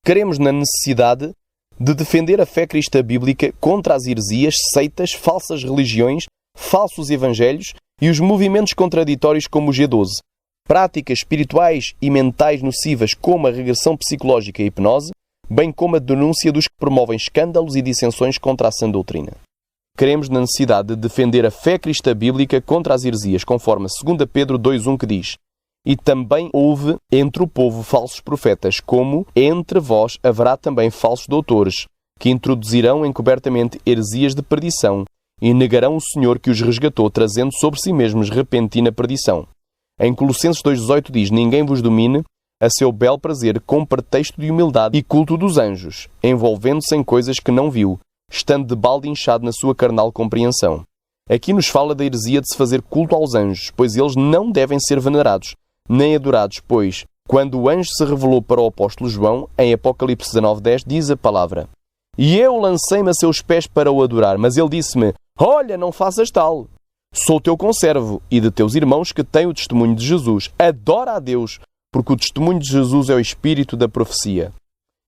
Cremos na necessidade de defender a fé cristã bíblica contra as heresias, seitas, falsas religiões, falsos evangelhos e os movimentos contraditórios como o G12, práticas espirituais e mentais nocivas como a regressão psicológica e a hipnose, bem como a denúncia dos que promovem escândalos e dissensões contra a sã doutrina. Cremos na necessidade de defender a fé cristã bíblica contra as heresias, conforme 2 Pedro 2:1 que diz: E também houve entre o povo falsos profetas, como entre vós haverá também falsos doutores, que introduzirão encobertamente heresias de perdição, e negarão o Senhor que os resgatou, trazendo sobre si mesmos repentina perdição. Em Colossenses 2:18 diz: Ninguém vos domine a seu bel prazer, com pretexto de humildade e culto dos anjos, envolvendo-se em coisas que não viu, estando de balde inchado na sua carnal compreensão. Aqui nos fala da heresia de se fazer culto aos anjos, pois eles não devem ser venerados, nem adorados, pois, quando o anjo se revelou para o apóstolo João, em Apocalipse 19:10, diz a palavra: E eu lancei-me a seus pés para o adorar, mas ele disse-me: Olha, não faças tal. Sou teu conservo e de teus irmãos que têm o testemunho de Jesus. Adora a Deus, porque o testemunho de Jesus é o espírito da profecia.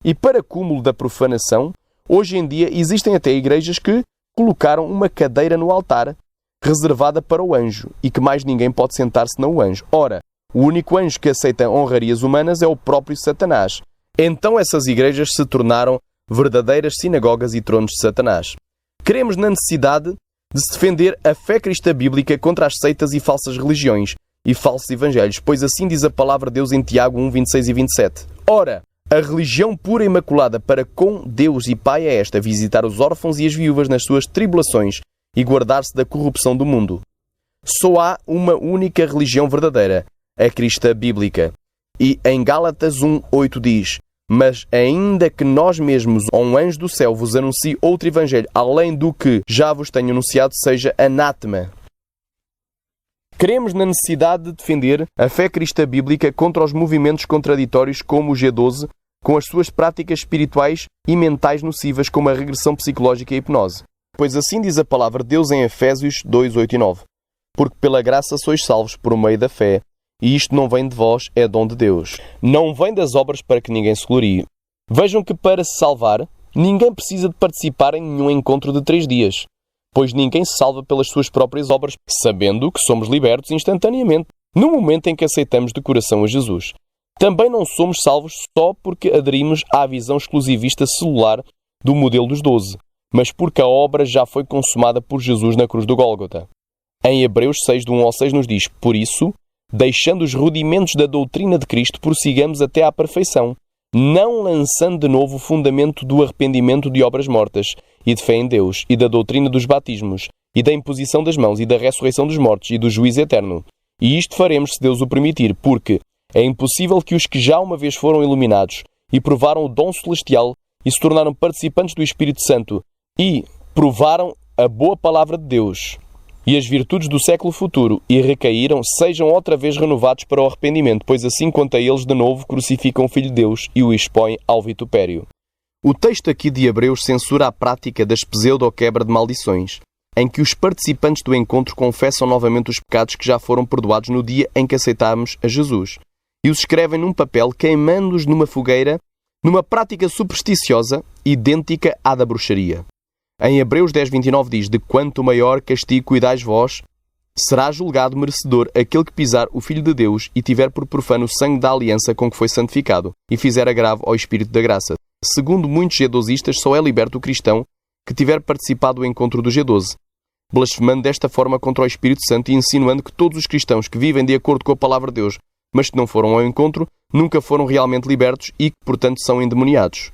E para cúmulo da profanação, hoje em dia existem até igrejas que colocaram uma cadeira no altar, reservada para o anjo, e que mais ninguém pode sentar senão o anjo. Ora, o único anjo que aceita honrarias humanas é o próprio Satanás. Então essas igrejas se tornaram verdadeiras sinagogas e tronos de Satanás. Cremos na necessidade de se defender a fé cristã bíblica contra as seitas e falsas religiões e falsos evangelhos, pois assim diz a palavra de Deus em Tiago 1:26 e 27. Ora, a religião pura e imaculada para com Deus e Pai é esta: visitar os órfãos e as viúvas nas suas tribulações e guardar-se da corrupção do mundo. Só há uma única religião verdadeira, a cristã bíblica. E em Gálatas 1:8 diz: Mas ainda que nós mesmos ou um anjo do céu vos anuncie outro evangelho, além do que já vos tenho anunciado, seja anátema. Cremos na necessidade de defender a fé cristã bíblica contra os movimentos contraditórios como o G12, com as suas práticas espirituais e mentais nocivas como a regressão psicológica e a hipnose. Pois assim diz a palavra de Deus em Efésios 2:8 e 9. Porque pela graça sois salvos por meio da fé, e isto não vem de vós, é dom de Deus. Não vem das obras para que ninguém se glorie. Vejam que para se salvar, ninguém precisa de participar em nenhum encontro de 3 dias. Pois ninguém se salva pelas suas próprias obras, sabendo que somos libertos instantaneamente, no momento em que aceitamos de coração a Jesus. Também não somos salvos só porque aderimos à visão exclusivista celular do modelo dos 12, mas porque a obra já foi consumada por Jesus na cruz do Gólgota. Em Hebreus 6, do 1 ao 6, nos diz: Por isso, deixando os rudimentos da doutrina de Cristo, prossigamos até à perfeição, não lançando de novo o fundamento do arrependimento de obras mortas, e de fé em Deus, e da doutrina dos batismos, e da imposição das mãos, e da ressurreição dos mortos, e do juízo eterno. E isto faremos, se Deus o permitir, porque é impossível que os que já uma vez foram iluminados, e provaram o dom celestial, e se tornaram participantes do Espírito Santo, e provaram a boa palavra de Deus, e as virtudes do século futuro, e recaíram, sejam outra vez renovados para o arrependimento, pois assim quanto a eles de novo crucificam o Filho de Deus e o expõem ao vitupério. O texto aqui de Hebreus censura a prática das pseudo-quebra de maldições, em que os participantes do encontro confessam novamente os pecados que já foram perdoados no dia em que aceitámos a Jesus, e os escrevem num papel, queimando-os numa fogueira, numa prática supersticiosa idêntica à da bruxaria. Em Hebreus 10:29 diz: De quanto maior castigo cuidais vós, será julgado merecedor aquele que pisar o Filho de Deus e tiver por profano o sangue da aliança com que foi santificado, e fizer agravo ao Espírito da graça. Segundo muitos G12istas, só é liberto o cristão que tiver participado do encontro do G12, blasfemando desta forma contra o Espírito Santo e insinuando que todos os cristãos que vivem de acordo com a palavra de Deus, mas que não foram ao encontro, nunca foram realmente libertos e que, portanto, são endemoniados.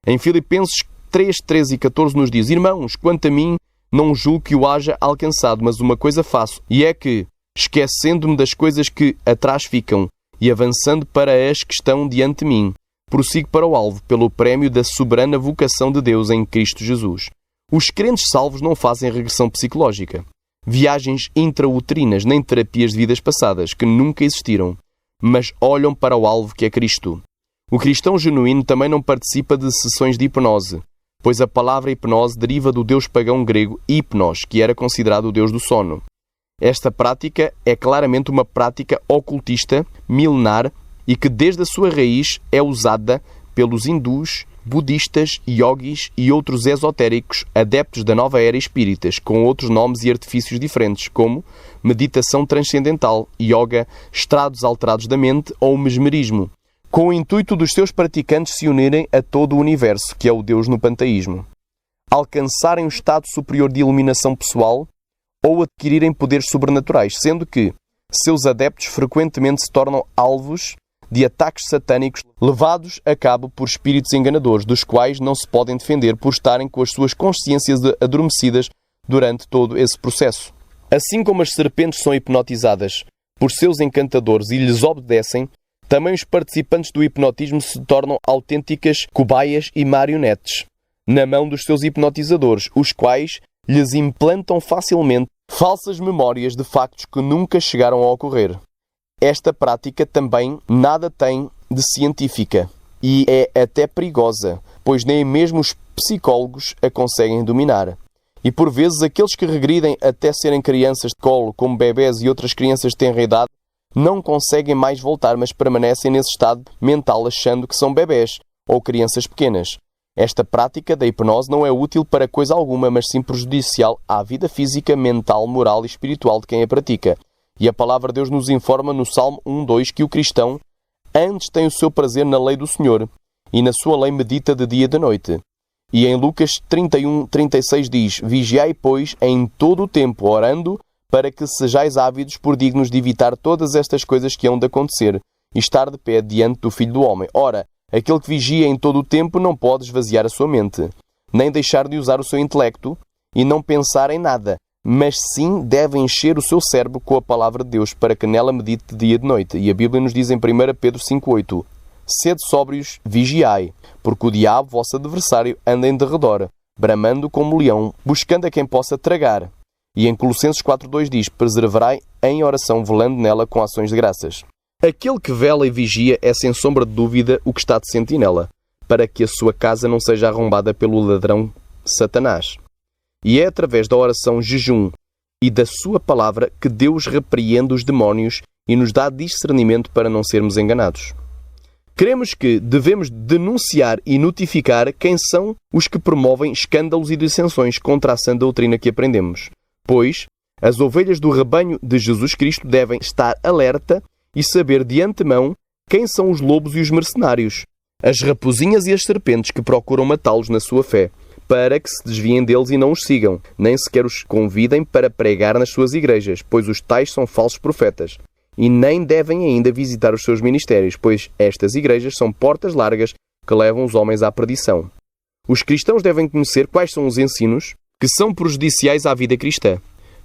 Em Filipenses 3, 13 e 14 nos diz: Irmãos, quanto a mim, não julgo que o haja alcançado, mas uma coisa faço, e é que, esquecendo-me das coisas que atrás ficam e avançando para as que estão diante de mim, prossigo para o alvo, pelo prémio da soberana vocação de Deus em Cristo Jesus. Os crentes salvos não fazem regressão psicológica, viagens intrauterinas, nem terapias de vidas passadas, que nunca existiram, mas olham para o alvo que é Cristo. O cristão genuíno também não participa de sessões de hipnose, pois a palavra hipnose deriva do deus pagão grego Hipnos, que era considerado o deus do sono. Esta prática é claramente uma prática ocultista, milenar, e que desde a sua raiz é usada pelos hindus, budistas, yogis e outros esotéricos adeptos da nova era espíritas, com outros nomes e artifícios diferentes, como meditação transcendental, yoga, estados alterados da mente ou mesmerismo, com o intuito dos seus praticantes se unirem a todo o universo, que é o Deus no panteísmo, alcançarem um estado superior de iluminação pessoal ou adquirirem poderes sobrenaturais, sendo que seus adeptos frequentemente se tornam alvos de ataques satânicos levados a cabo por espíritos enganadores, dos quais não se podem defender por estarem com as suas consciências adormecidas durante todo esse processo. Assim como as serpentes são hipnotizadas por seus encantadores e lhes obedecem, também os participantes do hipnotismo se tornam autênticas cobaias e marionetes na mão dos seus hipnotizadores, os quais lhes implantam facilmente falsas memórias de factos que nunca chegaram a ocorrer. Esta prática também nada tem de científica e é até perigosa, pois nem mesmo os psicólogos a conseguem dominar. E por vezes aqueles que regridem até serem crianças de colo, como bebés e outras crianças de tenra idade, não conseguem mais voltar, mas permanecem nesse estado mental achando que são bebés ou crianças pequenas. Esta prática da hipnose não é útil para coisa alguma, mas sim prejudicial à vida física, mental, moral e espiritual de quem a pratica. E a palavra de Deus nos informa no Salmo 1:2 que o cristão antes tem o seu prazer na lei do Senhor e na sua lei medita de dia e de noite. E em Lucas 31:36 diz: Vigiai, pois, em todo o tempo, orando, para que sejais ávidos por dignos de evitar todas estas coisas que hão de acontecer e estar de pé diante do Filho do Homem. Ora, aquele que vigia em todo o tempo não pode esvaziar a sua mente, nem deixar de usar o seu intelecto e não pensar em nada, mas sim deve encher o seu cérebro com a palavra de Deus, para que nela medite de dia e de noite. E a Bíblia nos diz em 1 Pedro 5:8: Sede sóbrios, vigiai, porque o diabo, vosso adversário, anda em derredor, bramando como leão, buscando a quem possa tragar. E em Colossenses 4:2 diz: Perseverai em oração, velando nela com ações de graças. Aquele que vela e vigia é sem sombra de dúvida o que está de sentinela, para que a sua casa não seja arrombada pelo ladrão Satanás. E é através da oração, jejum e da sua palavra que Deus repreende os demónios e nos dá discernimento para não sermos enganados. Cremos que devemos denunciar e notificar quem são os que promovem escândalos e dissensões contra a sã doutrina que aprendemos, pois as ovelhas do rebanho de Jesus Cristo devem estar alerta e saber de antemão quem são os lobos e os mercenários, as raposinhas e as serpentes que procuram matá-los na sua fé, para que se desviem deles e não os sigam, nem sequer os convidem para pregar nas suas igrejas, pois os tais são falsos profetas, e nem devem ainda visitar os seus ministérios, pois estas igrejas são portas largas que levam os homens à perdição. Os cristãos devem conhecer quais são os ensinos que são prejudiciais à vida cristã,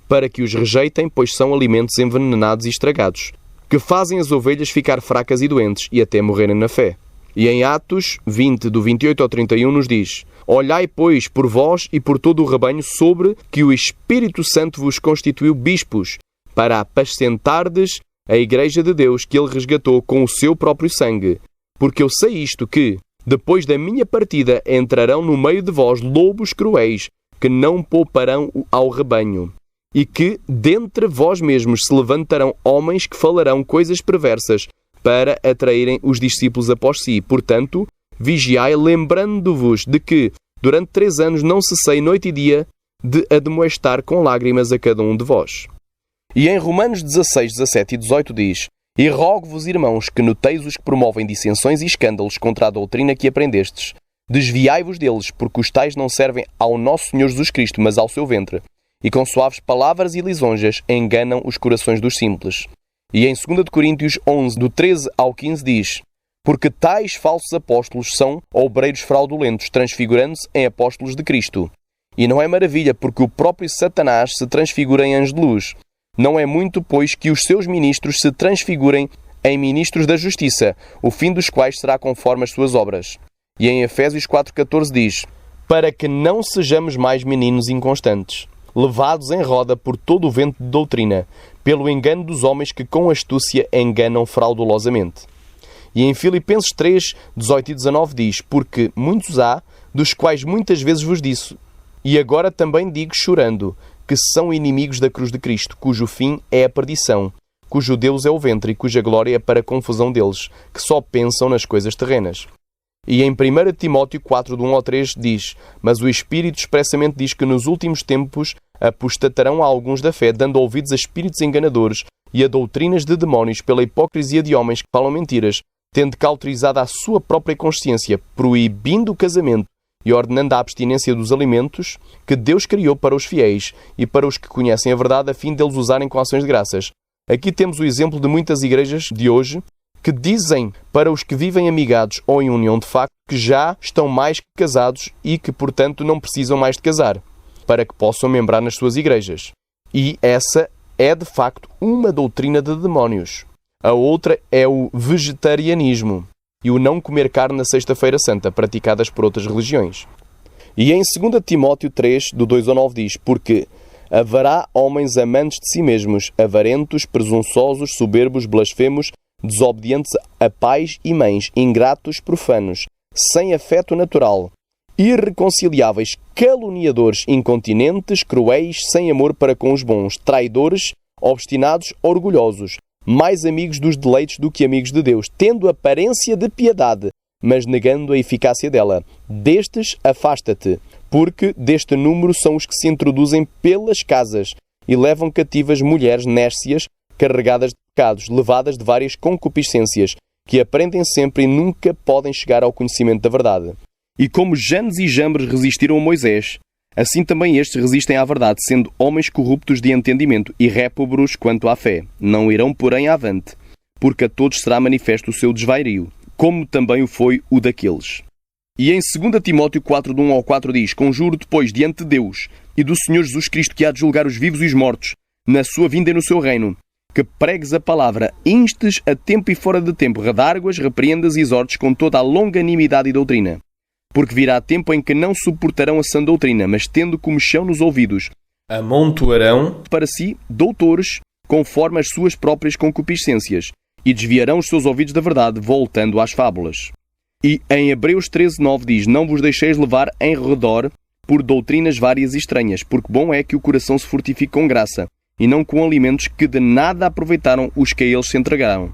para que os rejeitem, pois são alimentos envenenados e estragados, que fazem as ovelhas ficar fracas e doentes e até morrerem na fé. E em Atos 20, do 28 ao 31, nos diz: Olhai, pois, por vós e por todo o rebanho, sobre que o Espírito Santo vos constituiu bispos, para apacentardes a Igreja de Deus, que Ele resgatou com o seu próprio sangue. Porque eu sei isto, que, depois da minha partida, entrarão no meio de vós lobos cruéis, que não pouparão ao rebanho. E que, dentre vós mesmos, se levantarão homens que falarão coisas perversas, para atraírem os discípulos após si. Portanto, vigiai, lembrando-vos de que, durante 3 anos, não cessei noite e dia de admoestar com lágrimas a cada um de vós. E em Romanos 16, 17 e 18 diz: E rogo-vos, irmãos, que noteis os que promovem dissensões e escândalos contra a doutrina que aprendestes. Desviai-vos deles, porque os tais não servem ao nosso Senhor Jesus Cristo, mas ao seu ventre. E com suaves palavras e lisonjas enganam os corações dos simples. E em 2 Coríntios 11, do 13 ao 15 diz: Porque tais falsos apóstolos são obreiros fraudulentos, transfigurando-se em apóstolos de Cristo. E não é maravilha, porque o próprio Satanás se transfigura em anjo de luz. Não é muito, pois, que os seus ministros se transfigurem em ministros da justiça, o fim dos quais será conforme as suas obras. E em Efésios 4,14 diz: Para que não sejamos mais meninos inconstantes, levados em roda por todo o vento de doutrina, pelo engano dos homens que com astúcia enganam fraudulosamente. E em Filipenses 3, 18 e 19 diz: Porque muitos há, dos quais muitas vezes vos disse, e agora também digo chorando, que são inimigos da cruz de Cristo, cujo fim é a perdição, cujo Deus é o ventre e cuja glória é para a confusão deles, que só pensam nas coisas terrenas. E em 1 Timóteo 4, de 1 ao 3, diz: Mas o Espírito expressamente diz que nos últimos tempos apostatarão alguns da fé, dando ouvidos a espíritos enganadores e a doutrinas de demónios pela hipocrisia de homens que falam mentiras, tendo cauterizado a sua própria consciência, proibindo o casamento e ordenando a abstinência dos alimentos que Deus criou para os fiéis e para os que conhecem a verdade, a fim deles usarem com ações de graças. Aqui temos o exemplo de muitas igrejas de hoje que dizem para os que vivem amigados ou em união de facto que já estão mais que casados e que, portanto, não precisam mais de casar, para que possam membrar nas suas igrejas. E essa é, de facto, uma doutrina de demónios. A outra é o vegetarianismo e o não comer carne na Sexta-feira Santa, praticadas por outras religiões. E em 2 Timóteo 3, do 2 ao 9 diz: Porque haverá homens amantes de si mesmos, avarentos, presunçosos, soberbos, blasfemos, desobedientes a pais e mães, ingratos, profanos, sem afeto natural, irreconciliáveis, caluniadores, incontinentes, cruéis, sem amor para com os bons, traidores, obstinados, orgulhosos, mais amigos dos deleites do que amigos de Deus, tendo aparência de piedade, mas negando a eficácia dela. Destes afasta-te, porque deste número são os que se introduzem pelas casas e levam cativas mulheres nércias, carregadas de pecados, levadas de várias concupiscências, que aprendem sempre e nunca podem chegar ao conhecimento da verdade. E como Janes e Jambres resistiram a Moisés, assim também estes resistem à verdade, sendo homens corruptos de entendimento e réprobos quanto à fé. Não irão, porém, avante, porque a todos será manifesto o seu desvario, como também o foi o daqueles. E em 2 Timóteo 4, de 1 ao 4 diz: Conjuro depois diante de Deus e do Senhor Jesus Cristo, que há de julgar os vivos e os mortos, na sua vinda e no seu reino, que pregues a palavra, instes a tempo e fora de tempo, redarguas, repreendas e exortes com toda a longanimidade e doutrina. Porque virá tempo em que não suportarão a sã doutrina, mas tendo comichão nos ouvidos, amontoarão para si doutores, conforme as suas próprias concupiscências, e desviarão os seus ouvidos da verdade, voltando às fábulas. E em Hebreus 13, 9 diz: Não vos deixeis levar em redor por doutrinas várias e estranhas, porque bom é que o coração se fortifique com graça, e não com alimentos que de nada aproveitaram os que a eles se entregaram.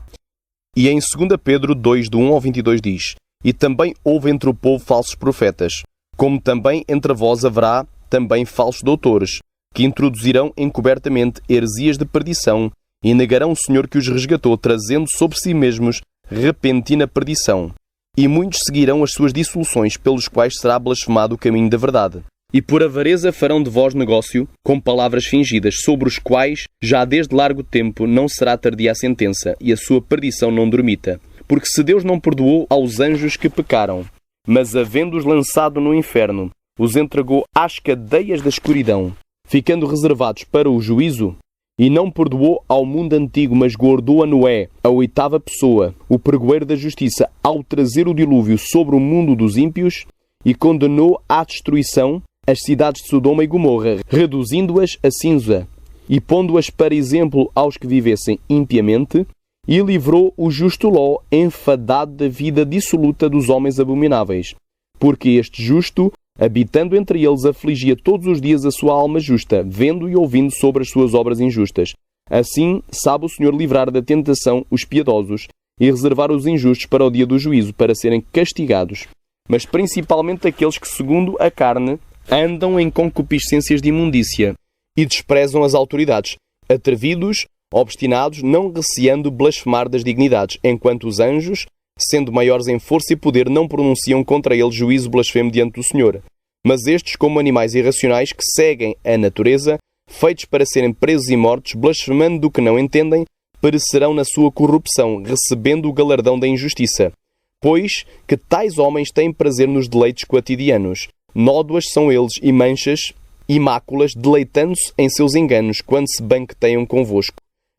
E em 2 Pedro 2, do 1 ao 22 diz: E também houve entre o povo falsos profetas, como também entre vós haverá também falsos doutores, que introduzirão encobertamente heresias de perdição, e negarão o Senhor que os resgatou, trazendo sobre si mesmos repentina perdição. E muitos seguirão as suas dissoluções, pelos quais será blasfemado o caminho da verdade. E por avareza farão de vós negócio com palavras fingidas, sobre os quais já desde largo tempo não será tardia a sentença, e a sua perdição não dormita. Porque se Deus não perdoou aos anjos que pecaram, mas havendo-os lançado no inferno, os entregou às cadeias da escuridão, ficando reservados para o juízo, e não perdoou ao mundo antigo, mas guardou a Noé, a oitava pessoa, o pregoeiro da justiça, ao trazer o dilúvio sobre o mundo dos ímpios, e condenou à destruição as cidades de Sodoma e Gomorra, reduzindo-as a cinza, e pondo-as para exemplo aos que vivessem impiamente, e livrou o justo Ló, enfadado da vida dissoluta dos homens abomináveis. Porque este justo, habitando entre eles, afligia todos os dias a sua alma justa, vendo e ouvindo sobre as suas obras injustas. Assim, sabe o Senhor livrar da tentação os piedosos e reservar os injustos para o dia do juízo, para serem castigados. Mas principalmente aqueles que, segundo a carne, andam em concupiscências de imundícia e desprezam as autoridades, atrevidos, obstinados, não receando blasfemar das dignidades, enquanto os anjos, sendo maiores em força e poder, não pronunciam contra eles juízo blasfemo diante do Senhor. Mas estes, como animais irracionais que seguem a natureza, feitos para serem presos e mortos, blasfemando do que não entendem, perecerão na sua corrupção, recebendo o galardão da injustiça. Pois que tais homens têm prazer nos deleites quotidianos. Nódoas são eles e manchas e máculas, deleitando-se em seus enganos, quando se banqueteiam convosco,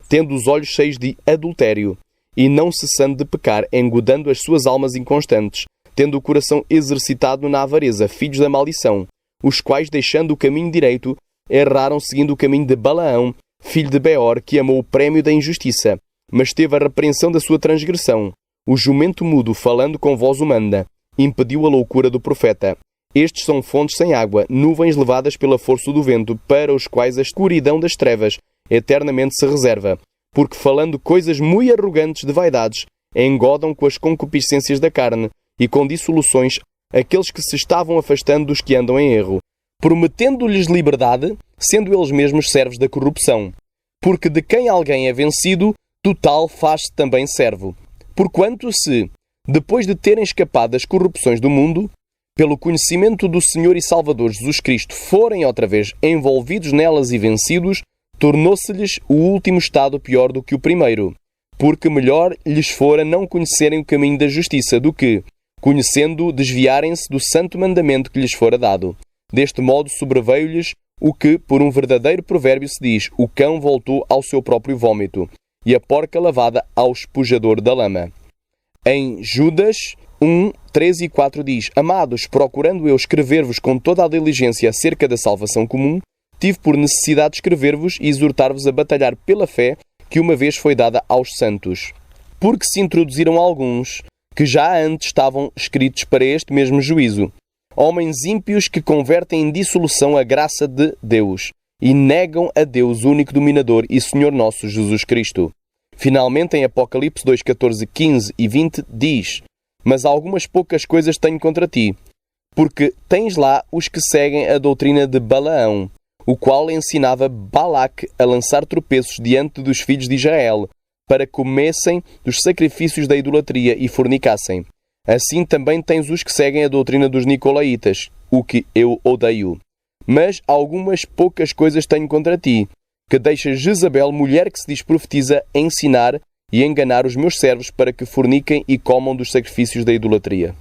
tendo os olhos cheios de adultério, e não cessando de pecar, engodando as suas almas inconstantes, tendo o coração exercitado na avareza, filhos da maldição, os quais, deixando o caminho direito, erraram seguindo o caminho de Balaão, filho de Beor, que amou o prémio da injustiça, mas teve a repreensão da sua transgressão. O jumento mudo, falando com voz humana, impediu a loucura do profeta. Estes são fontes sem água, nuvens levadas pela força do vento, para os quais a escuridão das trevas eternamente se reserva, porque falando coisas muito arrogantes de vaidades, engodam com as concupiscências da carne, e com dissoluções aqueles que se estavam afastando dos que andam em erro, prometendo-lhes liberdade, sendo eles mesmos servos da corrupção. Porque de quem alguém é vencido, do tal faz-se também servo. Porquanto se, depois de terem escapado das corrupções do mundo, pelo conhecimento do Senhor e Salvador Jesus Cristo, forem outra vez envolvidos nelas e vencidos, tornou-se-lhes o último estado pior do que o primeiro. Porque melhor lhes fora não conhecerem o caminho da justiça do que, conhecendo, desviarem-se do santo mandamento que lhes fora dado. Deste modo sobreveio-lhes o que, por um verdadeiro provérbio se diz, o cão voltou ao seu próprio vômito, e a porca lavada ao espojador da lama. Em Judas 1, 3 e 4 diz: Amados, procurando eu escrever-vos com toda a diligência acerca da salvação comum, tive por necessidade de escrever-vos e exortar-vos a batalhar pela fé que uma vez foi dada aos santos. Porque se introduziram alguns que já antes estavam escritos para este mesmo juízo, homens ímpios que convertem em dissolução a graça de Deus e negam a Deus, único dominador e Senhor nosso Jesus Cristo. Finalmente, em Apocalipse 2, 14, 15 e 20, diz: Mas algumas poucas coisas tenho contra ti, porque tens lá os que seguem a doutrina de Balaão, o qual ensinava Balaque a lançar tropeços diante dos filhos de Israel, para comessem dos sacrifícios da idolatria e fornicassem. Assim também tens os que seguem a doutrina dos Nicolaitas, o que eu odeio. Mas algumas poucas coisas tenho contra ti, que deixas Jezabel, mulher que se diz profetiza, ensinar e enganar os meus servos para que forniquem e comam dos sacrifícios da idolatria.